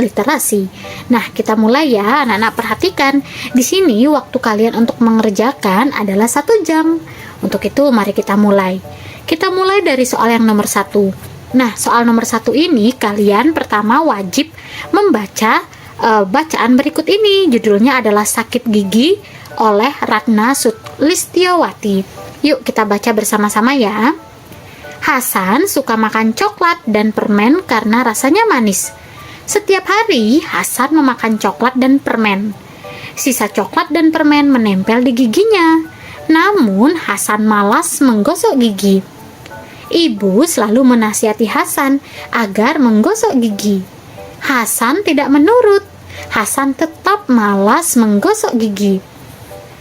literasi. Nah, kita mulai ya, anak-anak perhatikan. Di sini waktu kalian untuk mengerjakan adalah 1 jam. Untuk itu, mari kita mulai. Kita mulai dari soal yang nomor 1. Nah, soal nomor 1 ini kalian pertama wajib membaca bacaan berikut ini. Judulnya adalah Sakit Gigi oleh Ratna Sulistyowati. Yuk kita baca bersama-sama ya. Hasan suka makan coklat dan permen karena rasanya manis. Setiap hari Hasan memakan coklat dan permen. Sisa coklat dan permen menempel di giginya. Namun Hasan malas menggosok gigi. Ibu selalu menasihati Hasan agar menggosok gigi. Hasan tidak menurut. Hasan tetap malas menggosok gigi.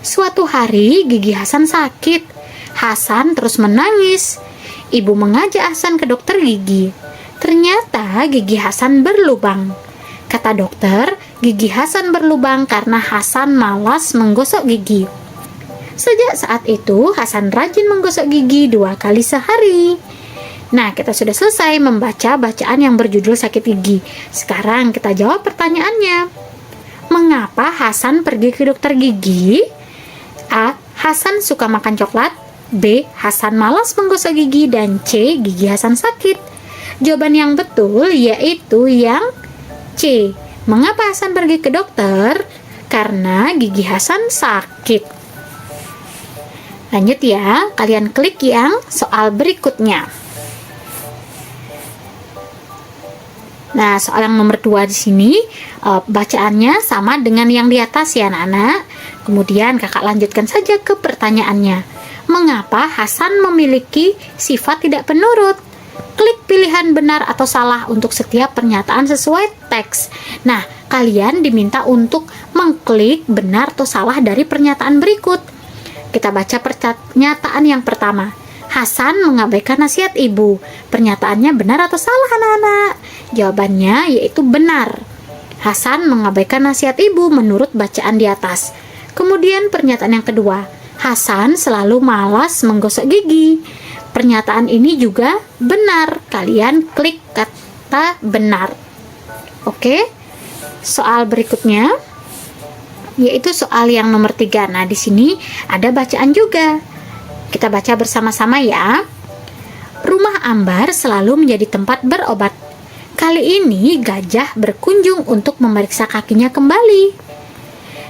Suatu hari gigi Hasan sakit. Hasan terus menangis. Ibu mengajak Hasan ke dokter gigi. Ternyata gigi Hasan berlubang. Kata dokter, gigi Hasan berlubang karena Hasan malas menggosok gigi. Sejak saat itu, Hasan rajin menggosok gigi 2 kali sehari. Nah, kita sudah selesai membaca bacaan yang berjudul Sakit Gigi. Sekarang kita jawab pertanyaannya. Mengapa Hasan pergi ke dokter gigi? A. Hasan suka makan coklat. B. Hasan malas menggosok gigi. Dan C. Gigi Hasan sakit. Jawaban yang betul yaitu yang C. Mengapa Hasan pergi ke dokter? Karena gigi Hasan sakit. Lanjut ya, kalian klik yang soal berikutnya. Nah, soal yang nomor 2 di sini bacaannya sama dengan yang di atas ya anak-anak. Kemudian kakak lanjutkan saja ke pertanyaannya. Mengapa Hasan memiliki sifat tidak penurut? Klik pilihan benar atau salah untuk setiap pernyataan sesuai teks. Nah, kalian diminta untuk mengklik benar atau salah dari pernyataan berikut. Kita baca pernyataan yang pertama. Hasan mengabaikan nasihat ibu. Pernyataannya benar atau salah anak-anak? Jawabannya yaitu benar. Hasan mengabaikan nasihat ibu menurut bacaan di atas. Kemudian pernyataan yang kedua. Hasan selalu malas menggosok gigi. Pernyataan ini juga benar. Kalian klik kata benar. Oke. Soal berikutnya yaitu soal yang nomor 3. Nah, di sini ada bacaan juga. Kita baca bersama-sama ya. Rumah Ambar selalu menjadi tempat berobat. Kali ini gajah berkunjung untuk memeriksa kakinya kembali.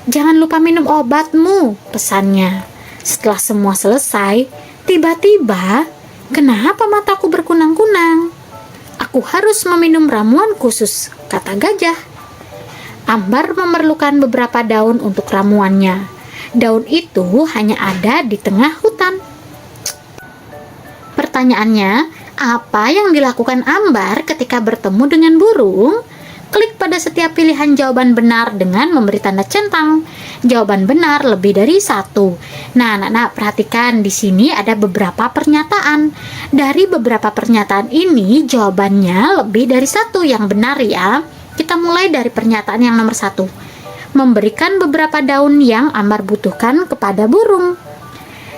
Jangan lupa minum obatmu, pesannya. Setelah semua selesai, tiba-tiba, kenapa mataku berkunang-kunang? Aku harus meminum ramuan khusus, kata gajah. Ambar memerlukan beberapa daun untuk ramuannya. Daun itu hanya ada di tengah hutan. Pertanyaannya, apa yang dilakukan Ambar ketika bertemu dengan burung? Klik pada setiap pilihan jawaban benar dengan memberi tanda centang. Jawaban benar lebih dari 1. Nah, anak-anak perhatikan di sini ada beberapa pernyataan. Dari beberapa pernyataan ini jawabannya lebih dari 1 yang benar ya. Kita mulai dari pernyataan yang nomor 1. Memberikan beberapa daun yang Ambar butuhkan kepada burung.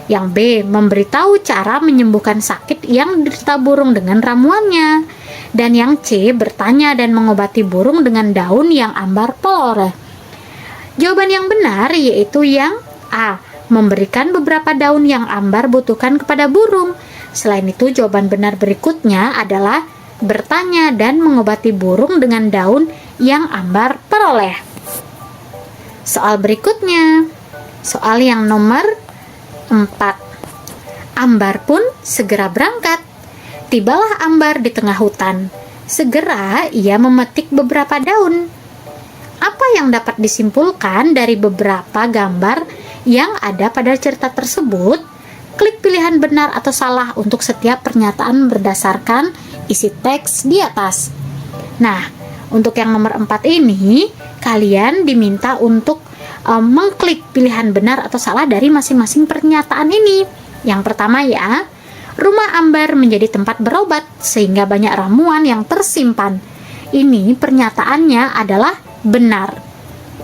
Yang B, memberitahu cara menyembuhkan sakit yang diderita burung dengan ramuannya. Dan yang C, bertanya dan mengobati burung dengan daun yang Ambar peroleh. Jawaban yang benar yaitu yang A, memberikan beberapa daun yang Ambar butuhkan kepada burung. Selain itu, jawaban benar berikutnya adalah bertanya dan mengobati burung dengan daun yang Ambar peroleh. Soal berikutnya, soal yang nomor 4. Ambar pun segera berangkat. Tibalah Ambar di tengah hutan. Segera ia memetik beberapa daun. Apa yang dapat disimpulkan dari beberapa gambar yang ada pada cerita tersebut? Klik pilihan benar atau salah untuk setiap pernyataan berdasarkan isi teks di atas. Nah, untuk yang nomor 4 ini, kalian diminta untuk mengklik pilihan benar atau salah dari masing-masing pernyataan ini. Yang pertama ya, rumah Ambar menjadi tempat berobat sehingga banyak ramuan yang tersimpan. Ini pernyataannya adalah benar.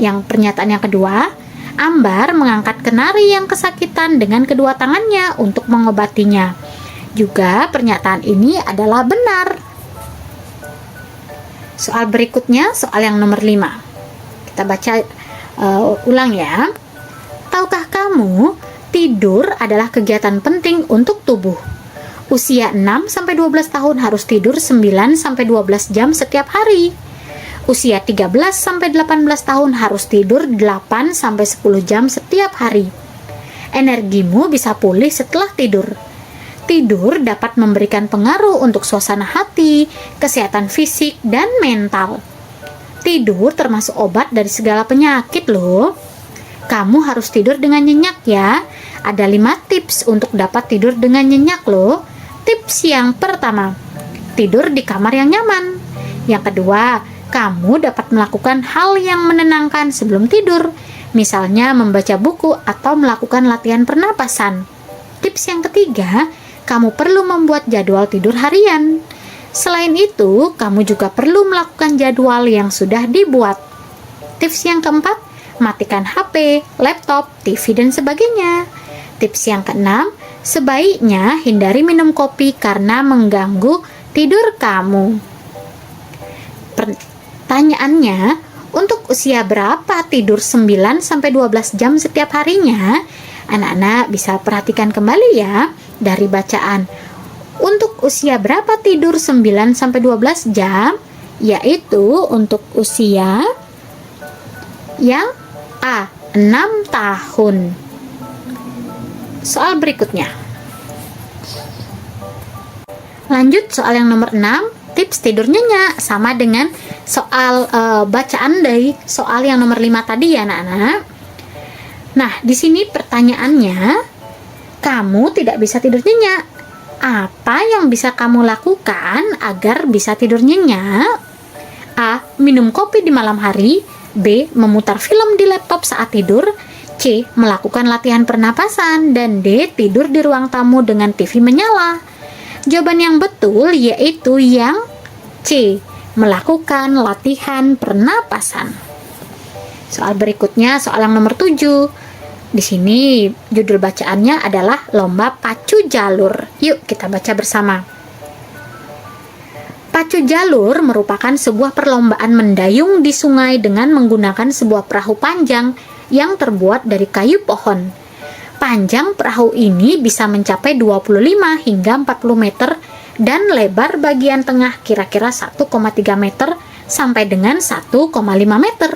Yang pernyataan yang kedua, Ambar mengangkat kenari yang kesakitan dengan kedua tangannya untuk mengobatinya. Juga pernyataan ini adalah benar. Soal berikutnya, soal yang nomor 5. Kita baca ulang ya. Tahukah kamu, tidur adalah kegiatan penting untuk tubuh. Usia 6-12 tahun harus tidur 9-12 jam setiap hari. Usia 13-18 tahun harus tidur 8-10 jam setiap hari. Energimu bisa pulih setelah tidur. Tidur dapat memberikan pengaruh untuk suasana hati, kesehatan fisik, dan mental. Tidur termasuk obat dari segala penyakit loh. Kamu harus tidur dengan nyenyak ya. Ada 5 tips untuk dapat tidur dengan nyenyak loh. Tips yang pertama, tidur di kamar yang nyaman. Yang kedua, kamu dapat melakukan hal yang menenangkan sebelum tidur. Misalnya membaca buku atau melakukan latihan pernapasan. Tips yang ketiga, kamu perlu membuat jadwal tidur harian. Selain itu, kamu juga perlu melakukan jadwal yang sudah dibuat. Tips yang keempat, matikan HP, laptop, TV, dan sebagainya. Tips yang keenam, sebaiknya hindari minum kopi karena mengganggu tidur kamu. Pertanyaannya, untuk usia berapa tidur 9-12 jam setiap harinya? Anak-anak bisa perhatikan kembali ya dari bacaan. Untuk usia berapa tidur 9-12 jam? Yaitu untuk usia yang A. 6 tahun. Soal berikutnya. Lanjut soal yang nomor 6. Tips tidur nyenyak sama dengan soal bacaan dari soal yang nomor 5 tadi ya anak-anak. Nah, di sini pertanyaannya, kamu tidak bisa tidur nyenyak. Apa yang bisa kamu lakukan agar bisa tidur nyenyak? A. Minum kopi di malam hari. B. Memutar film di laptop saat tidur. C. Melakukan latihan pernapasan. Dan D. Tidur di ruang tamu dengan TV menyala. Jawaban yang betul yaitu yang C. Melakukan latihan pernapasan. Soal berikutnya, soal yang nomor 7. Di sini judul bacaannya adalah lomba pacu jalur. Yuk kita baca bersama. Pacu jalur merupakan sebuah perlombaan mendayung di sungai dengan menggunakan sebuah perahu panjang yang terbuat dari kayu pohon. Panjang perahu ini bisa mencapai 25 hingga 40 meter dan lebar bagian tengah kira-kira 1,3 meter sampai dengan 1,5 meter.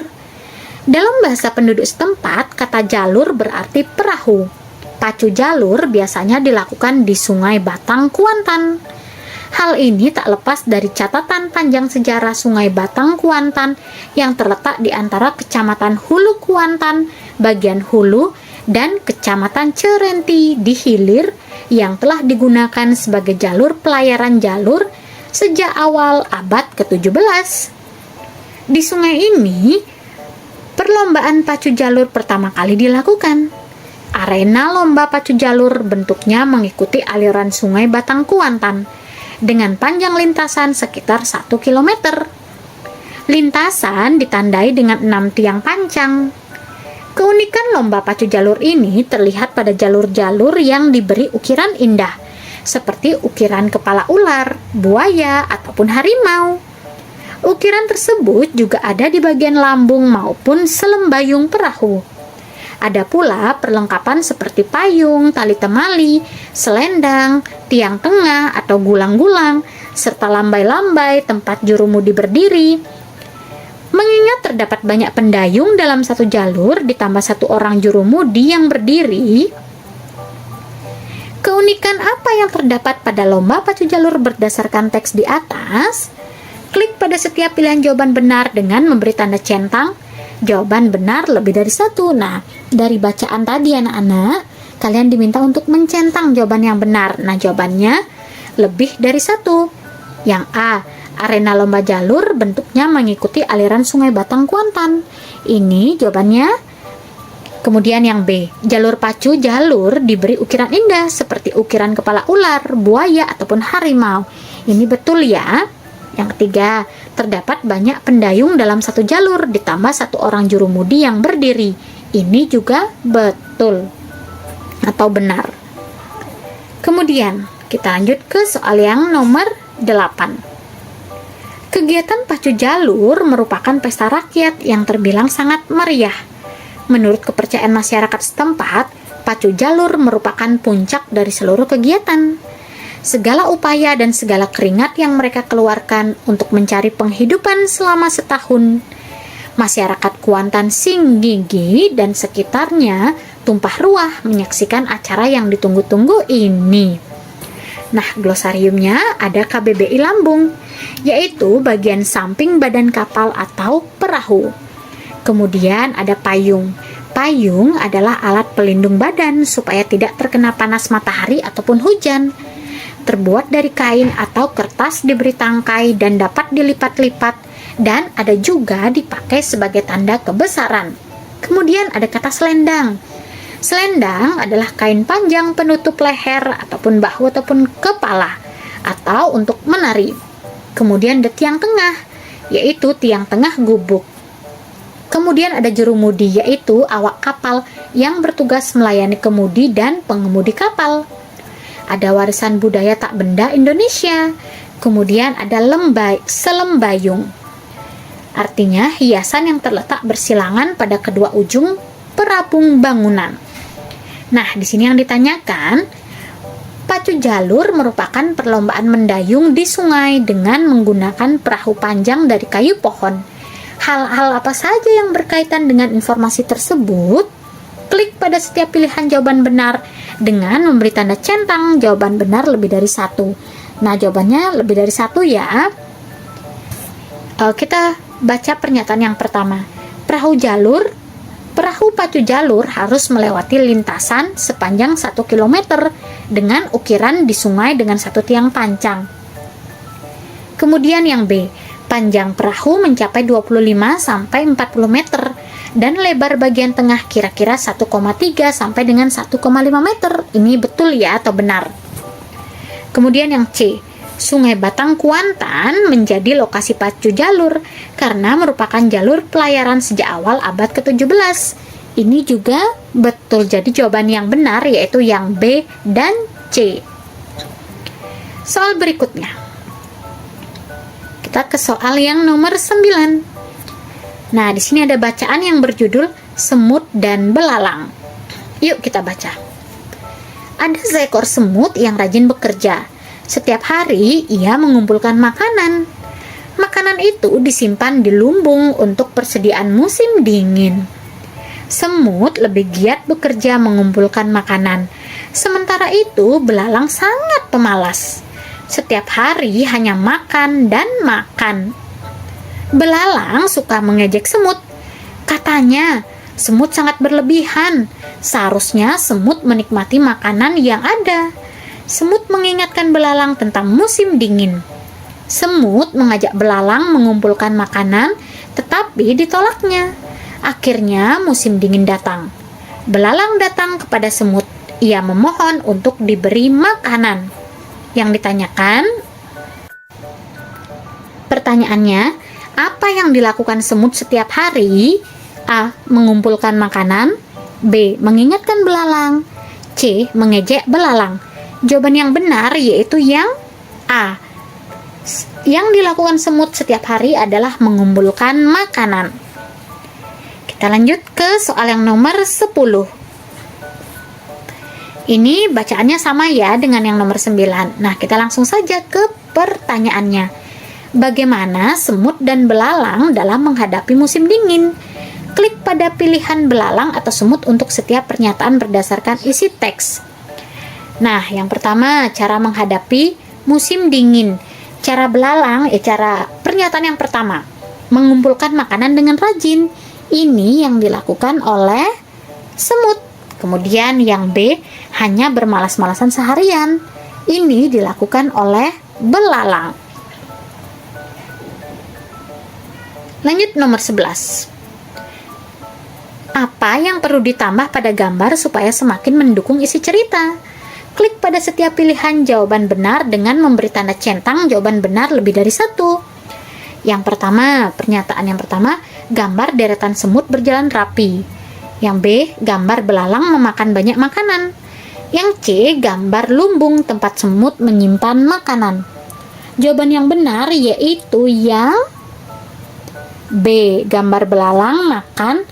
Dalam bahasa penduduk setempat, kata jalur berarti perahu. Pacu jalur biasanya dilakukan di Sungai Batang, Kuantan. Hal ini tak lepas dari catatan panjang sejarah Sungai Batang, Kuantan yang terletak di antara Kecamatan Hulu Kuantan, bagian hulu, dan Kecamatan Cerenti di hilir yang telah digunakan sebagai jalur pelayaran jalur sejak awal abad ke-17. Di sungai ini, perlombaan pacu jalur pertama kali dilakukan. Arena lomba pacu jalur bentuknya mengikuti aliran Sungai Batang Kuantan dengan panjang lintasan sekitar 1 km. Lintasan ditandai dengan 6 tiang pancang. Keunikan lomba pacu jalur ini terlihat pada jalur-jalur yang diberi ukiran indah, seperti ukiran kepala ular, buaya, ataupun harimau. Ukiran tersebut juga ada di bagian lambung maupun selembayung perahu. Ada pula perlengkapan seperti payung, tali temali, selendang, tiang tengah atau gulang-gulang, serta lambai-lambai tempat jurumudi berdiri. Mengingat terdapat banyak pendayung dalam satu jalur ditambah 1 orang jurumudi yang berdiri, keunikan apa yang terdapat pada lomba pacu jalur berdasarkan teks di atas? Klik pada setiap pilihan jawaban benar dengan memberi tanda centang. Jawaban benar lebih dari 1. Nah, dari bacaan tadi anak-anak, kalian diminta untuk mencentang jawaban yang benar. Nah, jawabannya lebih dari 1. Yang A, arena lomba jalur bentuknya mengikuti aliran Sungai Batang Kuantan. Ini jawabannya. Kemudian yang B, jalur pacu jalur diberi ukiran indah seperti ukiran kepala ular, buaya, ataupun harimau. Ini betul ya. Yang ketiga, terdapat banyak pendayung dalam satu jalur ditambah 1 orang jurumudi yang berdiri. Ini juga betul atau benar. Kemudian, kita lanjut ke soal yang nomor 8. Kegiatan pacu jalur merupakan pesta rakyat yang terbilang sangat meriah. Menurut kepercayaan masyarakat setempat, pacu jalur merupakan puncak dari seluruh kegiatan. Segala upaya dan segala keringat yang mereka keluarkan untuk mencari penghidupan selama setahun. Masyarakat Kuantan Singgigi dan sekitarnya tumpah ruah menyaksikan acara yang ditunggu-tunggu ini. Nah, glosariumnya ada KBBI Lambung, yaitu bagian samping badan kapal atau perahu. Kemudian ada payung. Payung adalah alat pelindung badan supaya tidak terkena panas matahari ataupun hujan. Terbuat dari kain atau kertas diberi tangkai dan dapat dilipat-lipat, dan ada juga dipakai sebagai tanda kebesaran. Kemudian ada kata selendang. Selendang adalah kain panjang penutup leher ataupun bahu ataupun kepala atau untuk menari. Kemudian ada tiang tengah, yaitu tiang tengah gubuk. Kemudian ada jurumudi, yaitu awak kapal yang bertugas melayani kemudi dan pengemudi kapal. Ada warisan budaya tak benda Indonesia. Kemudian ada selembayung. Artinya hiasan yang terletak bersilangan pada kedua ujung perabung bangunan. Nah, di sini yang ditanyakan, pacu jalur merupakan perlombaan mendayung di sungai dengan menggunakan perahu panjang dari kayu pohon. Hal-hal apa saja yang berkaitan dengan informasi tersebut? Klik pada setiap pilihan jawaban benar dengan memberi tanda centang jawaban benar lebih dari satu. Nah, jawabannya lebih dari satu ya. Kita baca pernyataan yang pertama. Perahu pacu jalur harus melewati lintasan sepanjang 1 km dengan ukiran di sungai dengan satu tiang pancang. Kemudian yang B, panjang perahu mencapai 25 sampai 40 meter dan lebar bagian tengah kira-kira 1,3 sampai dengan 1,5 meter. Ini betul ya atau benar? Kemudian yang C, Sungai Batang Kuantan menjadi lokasi pacu jalur karena merupakan jalur pelayaran sejak awal abad ke-17. Ini juga betul, jadi jawaban yang benar yaitu yang B dan C. Soal berikutnya. Kita ke soal yang nomor 9. Nah, di sini ada bacaan yang berjudul Semut dan Belalang. Yuk kita baca. Ada seekor semut yang rajin bekerja. Setiap hari ia mengumpulkan makanan. Makanan itu disimpan di lumbung untuk persediaan musim dingin. Semut lebih giat bekerja mengumpulkan makanan. Sementara itu belalang sangat pemalas. Setiap hari hanya makan dan makan. Belalang suka mengejek semut. Katanya, semut sangat berlebihan. Seharusnya semut menikmati makanan yang ada. Semut mengingatkan belalang tentang musim dingin. Semut mengajak belalang mengumpulkan makanan, tetapi ditolaknya. Akhirnya musim dingin datang. Belalang datang kepada semut. Ia memohon untuk diberi makanan. Yang ditanyakan, pertanyaannya, apa yang dilakukan semut setiap hari? A. Mengumpulkan makanan. B. Mengingatkan belalang. C. Mengejek belalang. Jawaban yang benar yaitu yang A. Yang dilakukan semut setiap hari adalah mengumpulkan makanan. Kita lanjut ke soal yang nomor 10. Ini bacaannya sama ya dengan yang nomor 9. Nah, kita langsung saja ke pertanyaannya. Bagaimana semut dan belalang dalam menghadapi musim dingin? Klik pada pilihan belalang atau semut untuk setiap pernyataan berdasarkan isi teks. Nah, yang pertama, cara menghadapi musim dingin. Cara belalang, cara pernyataan yang pertama, mengumpulkan makanan dengan rajin. Ini yang dilakukan oleh semut. Kemudian yang B, hanya bermalas-malasan seharian. Ini dilakukan oleh belalang. Lanjut nomor 11. Apa yang perlu ditambah pada gambar supaya semakin mendukung isi cerita? Klik pada setiap pilihan jawaban benar dengan memberi tanda centang jawaban benar lebih dari satu. Yang pertama, pernyataan yang pertama, gambar deretan semut berjalan rapi. Yang B, gambar belalang memakan banyak makanan. Yang C, gambar lumbung tempat semut menyimpan makanan. Jawaban yang benar yaitu yang B, gambar belalang makan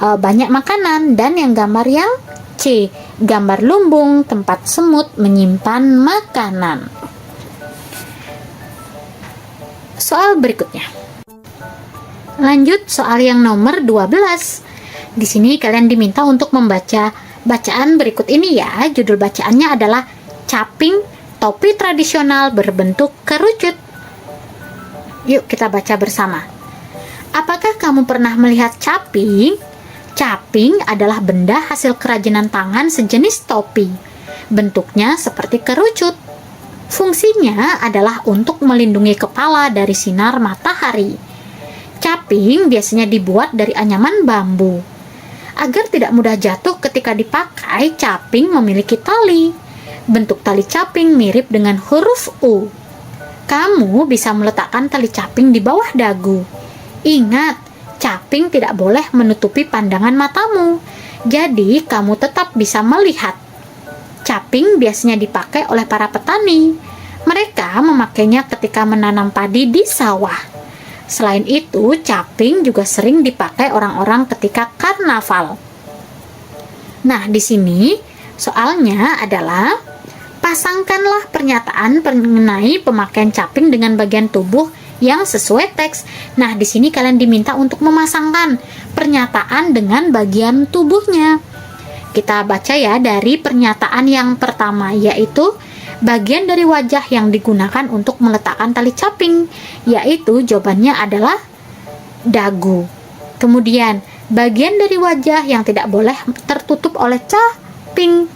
banyak makanan, dan yang gambar yang C, gambar lumbung tempat semut menyimpan makanan. Soal berikutnya. Lanjut soal yang nomor 12. Di sini kalian diminta untuk membaca bacaan berikut ini ya. Judul bacaannya adalah caping topi tradisional berbentuk kerucut. Yuk kita baca bersama. Apakah kamu pernah melihat caping? Caping adalah benda hasil kerajinan tangan sejenis topi. Bentuknya seperti kerucut. Fungsinya adalah untuk melindungi kepala dari sinar matahari. Caping biasanya dibuat dari anyaman bambu. Agar tidak mudah jatuh ketika dipakai, caping memiliki tali. Bentuk tali caping mirip dengan huruf U. Kamu bisa meletakkan tali caping di bawah dagu. Ingat, caping tidak boleh menutupi pandangan matamu, jadi kamu tetap bisa melihat. Caping biasanya dipakai oleh para petani. Mereka memakainya ketika menanam padi di sawah. Selain itu, caping juga sering dipakai orang-orang ketika karnaval. Nah, di sini soalnya adalah pasangkanlah pernyataan mengenai pemakaian caping dengan bagian tubuh yang sesuai teks. Nah, di sini kalian diminta untuk memasangkan pernyataan dengan bagian tubuhnya. Kita baca ya dari pernyataan yang pertama, yaitu bagian dari wajah yang digunakan untuk meletakkan tali caping, yaitu jawabannya adalah dagu. Kemudian, bagian dari wajah yang tidak boleh tertutup oleh caping,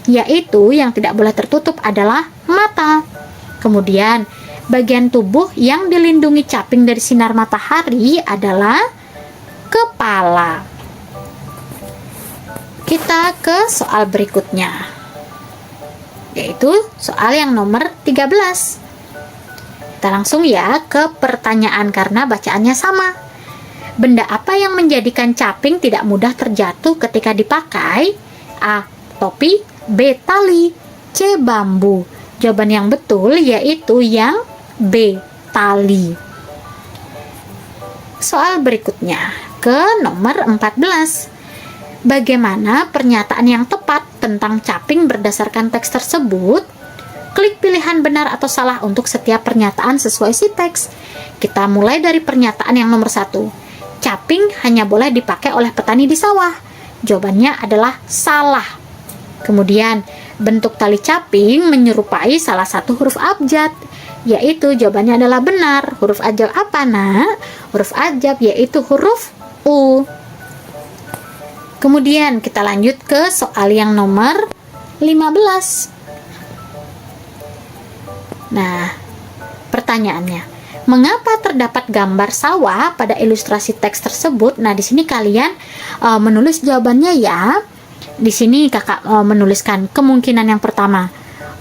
yaitu yang tidak boleh tertutup adalah mata. Kemudian, bagian tubuh yang dilindungi caping dari sinar matahari adalah kepala. Kita ke soal berikutnya, yaitu soal yang nomor 13. Kita langsung ya ke pertanyaan karena bacaannya sama. Benda apa yang menjadikan caping tidak mudah terjatuh ketika dipakai? A. Topi. B. Tali. C. Bambu. Jawaban yang betul yaitu yang B. Tali. Soal berikutnya ke nomor 14. Bagaimana pernyataan yang tepat tentang caping berdasarkan teks tersebut? Klik pilihan benar atau salah untuk setiap pernyataan sesuai si teks. Kita mulai dari pernyataan yang nomor 1. Caping hanya boleh dipakai oleh petani di sawah. Jawabannya adalah salah. Kemudian, bentuk tali caping menyerupai salah satu huruf abjad, yaitu jawabannya adalah benar. Huruf abjad apa, Nak? Huruf abjad yaitu huruf U. Kemudian kita lanjut ke soal yang nomor 15. Nah, pertanyaannya, mengapa terdapat gambar sawah pada ilustrasi teks tersebut? Nah, di sini kalian menulis jawabannya ya. Di sini kakak menuliskan kemungkinan yang pertama,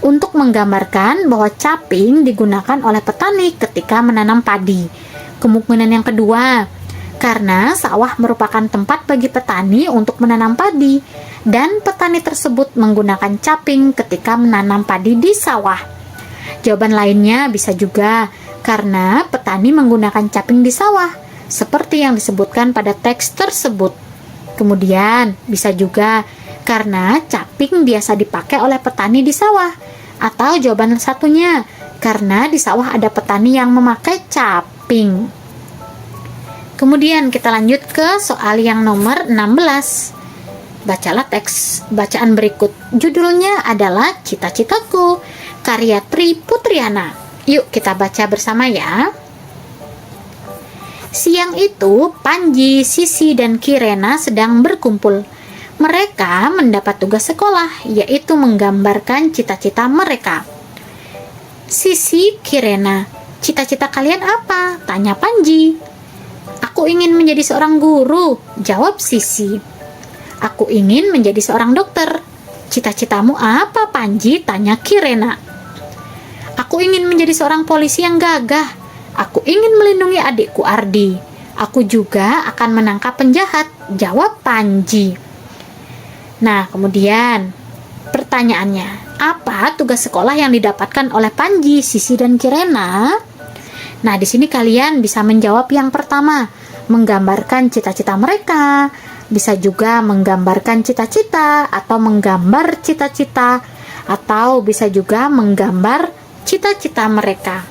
untuk menggambarkan bahwa caping digunakan oleh petani ketika menanam padi. Kemungkinan yang kedua, karena sawah merupakan tempat bagi petani untuk menanam padi, dan petani tersebut menggunakan caping ketika menanam padi di sawah. Jawaban lainnya bisa juga karena petani menggunakan caping di sawah, seperti yang disebutkan pada teks tersebut. Kemudian bisa juga karena caping biasa dipakai oleh petani di sawah. Atau jawaban satunya, karena di sawah ada petani yang memakai caping. Kemudian kita lanjut ke soal yang nomor 16. Bacalah teks bacaan berikut. Judulnya adalah Cita-Citaku, karya Tri Putriana. Yuk kita baca bersama ya. Siang itu, Panji, Sisi, dan Kirena sedang berkumpul. Mereka mendapat tugas sekolah, yaitu menggambarkan cita-cita mereka. Sisi, Kirena, cita-cita kalian apa? Tanya Panji. Aku ingin menjadi seorang guru, jawab Sisi. Aku ingin menjadi seorang dokter. Cita-citamu apa, Panji? Tanya Kirena. Aku ingin menjadi seorang polisi yang gagah. Aku ingin melindungi adikku Ardi. Aku juga akan menangkap penjahat, jawab Panji. Nah, kemudian pertanyaannya, Apa tugas sekolah yang didapatkan oleh Panji, Sisi, dan Kirena? Nah, di sini kalian bisa menjawab yang pertama, menggambarkan cita-cita mereka. Bisa juga menggambarkan cita-cita atau menggambar cita-cita, atau bisa juga menggambar cita-cita mereka.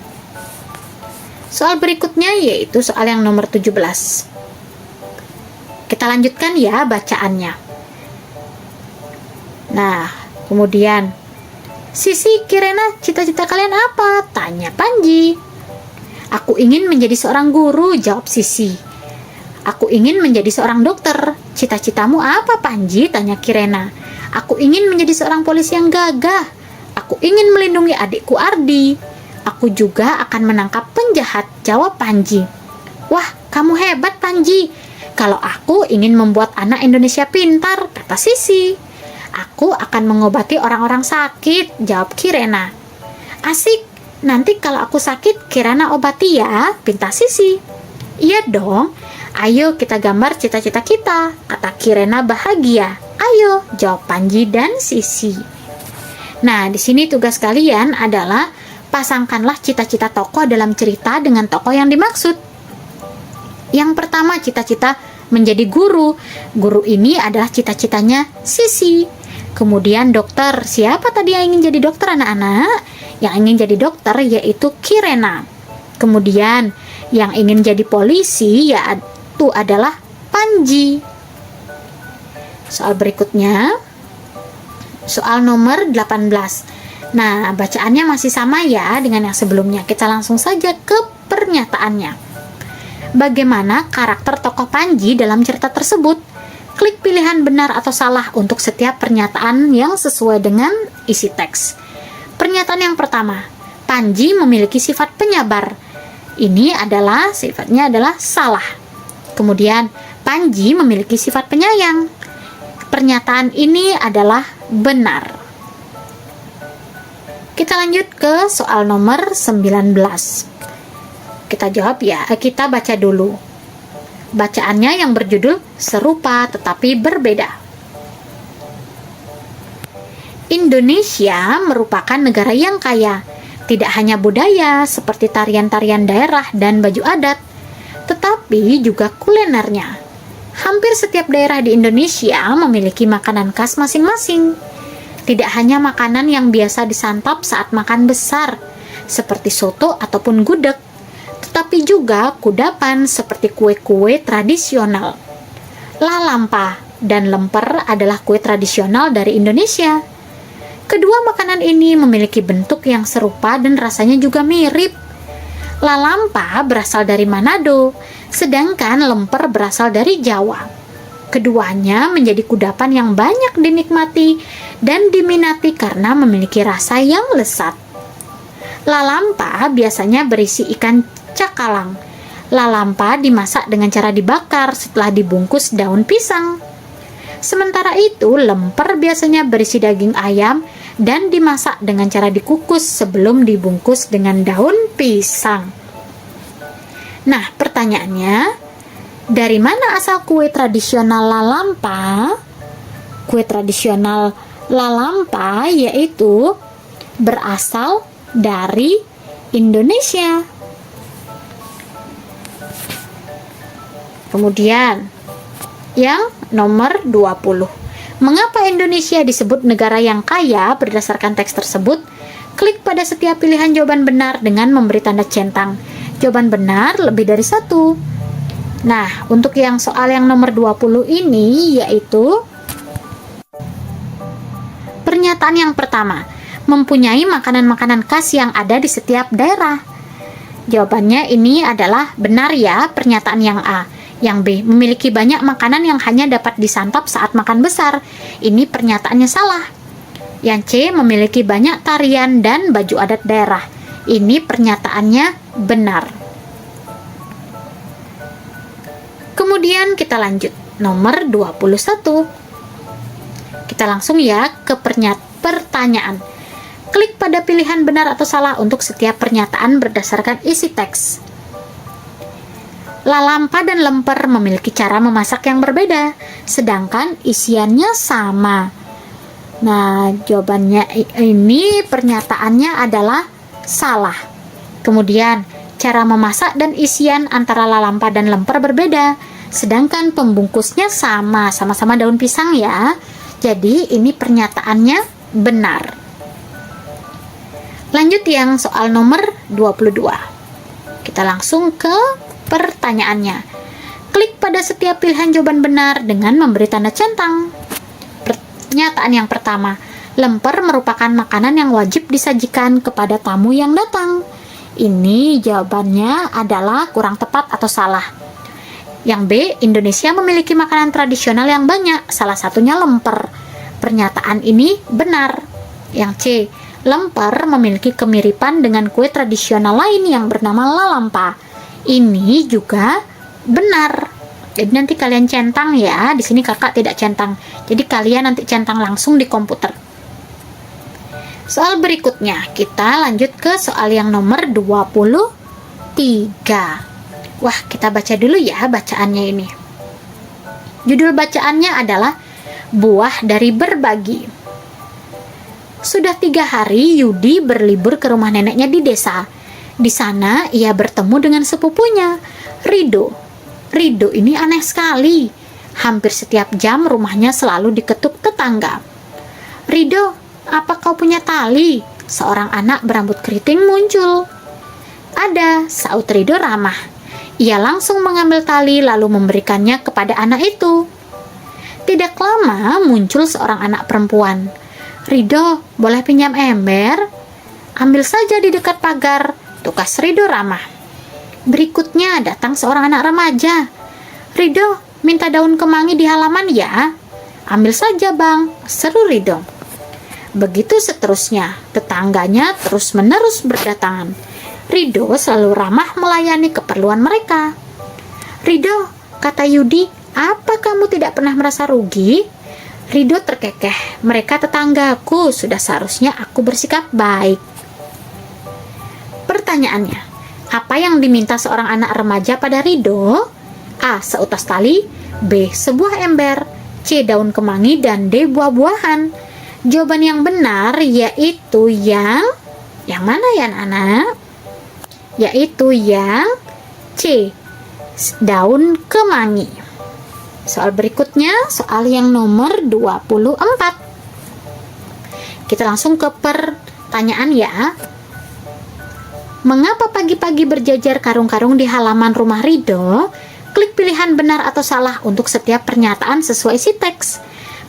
Soal berikutnya yaitu soal yang nomor 17. Kita lanjutkan ya bacaannya. Nah, kemudian Sisi, Kirena, cita-cita kalian apa? Tanya Panji. Aku ingin menjadi seorang guru, jawab Sisi. Aku ingin menjadi seorang dokter. Cita-citamu apa, Panji? Tanya Kirena. Aku ingin menjadi seorang polisi yang gagah. Aku ingin melindungi adikku Ardi. Aku juga akan menangkap penjahat, jawab Panji. Wah, kamu hebat, Panji. Kalau aku ingin membuat anak Indonesia pintar, kata Sisi. Aku akan mengobati orang-orang sakit, jawab Kirena. Asik, nanti kalau aku sakit, Kirena obati ya, pinta Sisi. Iya dong, ayo kita gambar cita-cita kita, kata Kirena bahagia. Ayo, jawab Panji dan Sisi. Nah, di sini tugas kalian adalah pasangkanlah cita-cita tokoh dalam cerita dengan tokoh yang dimaksud. Yang pertama, cita-cita menjadi guru. Guru ini adalah cita-citanya Sisi. Kemudian dokter, siapa tadi yang ingin jadi dokter anak-anak? Yang ingin jadi dokter yaitu Kirena. Kemudian yang ingin jadi polisi yaitu adalah Panji. Soal berikutnya, soal nomor 18. Nah, bacaannya masih sama ya dengan yang sebelumnya. Kita langsung saja ke pernyataannya. Bagaimana karakter tokoh Panji dalam cerita tersebut? Klik pilihan benar atau salah untuk setiap pernyataan yang sesuai dengan isi teks. Pernyataan yang pertama, Panji memiliki sifat penyabar. Ini adalah sifatnya adalah salah. Kemudian, Panji memiliki sifat penyayang. Pernyataan ini adalah benar. Kita lanjut ke soal nomor 19. Kita jawab ya, kita baca dulu. Bacaannya yang berjudul serupa tetapi berbeda. Indonesia merupakan negara yang kaya, tidak hanya budaya seperti tarian-tarian daerah dan baju adat, tetapi juga kulinernya. Hampir setiap daerah di Indonesia memiliki makanan khas masing-masing. Tidak hanya makanan yang biasa disantap saat makan besar, seperti soto ataupun gudeg, tetapi juga kudapan seperti kue-kue tradisional. Lalampa dan lemper adalah kue tradisional dari Indonesia. Kedua makanan ini memiliki bentuk yang serupa dan rasanya juga mirip. Lalampa berasal dari Manado, sedangkan lemper berasal dari Jawa. Keduanya menjadi kudapan yang banyak dinikmati dan diminati karena memiliki rasa yang lezat. Lalampa biasanya berisi ikan cakalang. Lalampa dimasak dengan cara dibakar setelah dibungkus daun pisang. Sementara itu, lemper biasanya berisi daging ayam dan dimasak dengan cara dikukus sebelum dibungkus dengan daun pisang. Nah, pertanyaannya, dari mana asal kue tradisional lalampa? Kue tradisional lalampa yaitu berasal dari Indonesia. Kemudian yang nomor 20. Mengapa Indonesia disebut negara yang kaya? Berdasarkan teks tersebut, klik pada setiap pilihan jawaban benar dengan memberi tanda centang. Jawaban benar lebih dari satu. Nah, untuk yang soal yang nomor 20 ini yaitu pernyataan yang pertama, mempunyai makanan-makanan khas yang ada di setiap daerah. Jawabannya ini adalah benar ya, pernyataan yang A. Yang B, memiliki banyak makanan yang hanya dapat disantap saat makan besar. Ini pernyataannya salah. Yang C, memiliki banyak tarian dan baju adat daerah. Ini pernyataannya benar. Kemudian kita lanjut. Nomor 21. Kita langsung ya ke pertanyaan. Klik pada pilihan benar atau salah untuk setiap pernyataan berdasarkan isi teks. Lalampa dan lemper memiliki cara memasak yang berbeda, sedangkan isiannya sama. Nah, jawabannya ini pernyataannya adalah salah. Kemudian, cara memasak dan isian antara lalampa dan lemper berbeda, sedangkan pembungkusnya sama-sama daun pisang ya. Jadi, ini pernyataannya benar. Lanjut yang soal nomor 22. Kita langsung ke pertanyaannya. Klik pada setiap pilihan jawaban benar dengan memberi tanda centang. Pernyataan yang pertama, lemper merupakan makanan yang wajib disajikan kepada tamu yang datang. Ini jawabannya adalah kurang tepat atau salah. Yang B, Indonesia memiliki makanan tradisional yang banyak, salah satunya lemper. Pernyataan ini benar. Yang C, lemper memiliki kemiripan dengan kue tradisional lain yang bernama lalampa. Ini juga benar. Jadi nanti kalian centang ya. Di sini kakak tidak centang. Jadi kalian nanti centang langsung di komputer. Soal berikutnya, kita lanjut ke soal yang nomor 23. Wah, kita baca dulu ya bacaannya ini. Judul bacaannya adalah Buah dari Berbagi. Sudah 3 hari Yudi berlibur ke rumah neneknya di desa. Di sana ia bertemu dengan sepupunya, Rido. Rido ini aneh sekali. Hampir setiap jam rumahnya selalu diketuk tetangga. Rido, apa kau punya tali? Seorang anak berambut keriting muncul. Ada, saut Rido ramah. Ia langsung mengambil tali lalu memberikannya kepada anak itu. Tidak lama muncul seorang anak perempuan. Rido, boleh pinjam ember? Ambil saja di dekat pagar, tukas Rido ramah. Berikutnya datang seorang anak remaja. Rido, minta daun kemangi di halaman ya. Ambil saja bang, seru Rido. Begitu seterusnya, tetangganya terus-menerus berdatangan. Rido selalu ramah melayani keperluan mereka. Rido, kata Yudi, apa kamu tidak pernah merasa rugi? Rido terkekeh, mereka tetanggaku, sudah seharusnya aku bersikap baik. Pertanyaannya, apa yang diminta seorang anak remaja pada Rido? A. Seutas tali, B. Sebuah ember, C. Daun kemangi, dan D. Buah-buahan. Jawaban yang benar yaitu yang mana ya anak? Yaitu yang C. Daun kemangi. Soal berikutnya, soal yang nomor 24. Kita langsung ke pertanyaan ya. Mengapa pagi-pagi berjajar karung-karung di halaman rumah Rido? Klik pilihan benar atau salah untuk setiap pernyataan sesuai isi teks.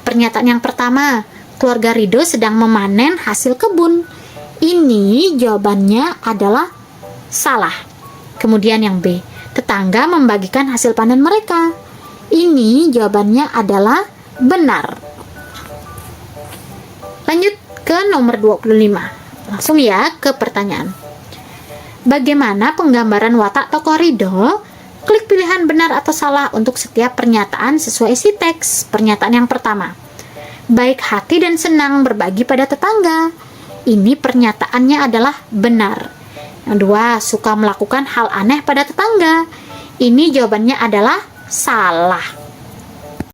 Pernyataan yang pertama, keluarga Rido sedang memanen hasil kebun. Ini jawabannya adalah salah. Kemudian yang B, tetangga membagikan hasil panen mereka. Ini jawabannya adalah benar. Lanjut ke nomor 25. Langsung ya ke pertanyaan. Bagaimana penggambaran watak tokoh Rido? Klik pilihan benar atau salah untuk setiap pernyataan sesuai isi teks. Pernyataan yang pertama, baik hati dan senang berbagi pada tetangga. Ini pernyataannya adalah benar. Yang dua, suka melakukan hal aneh pada tetangga. Ini jawabannya adalah salah.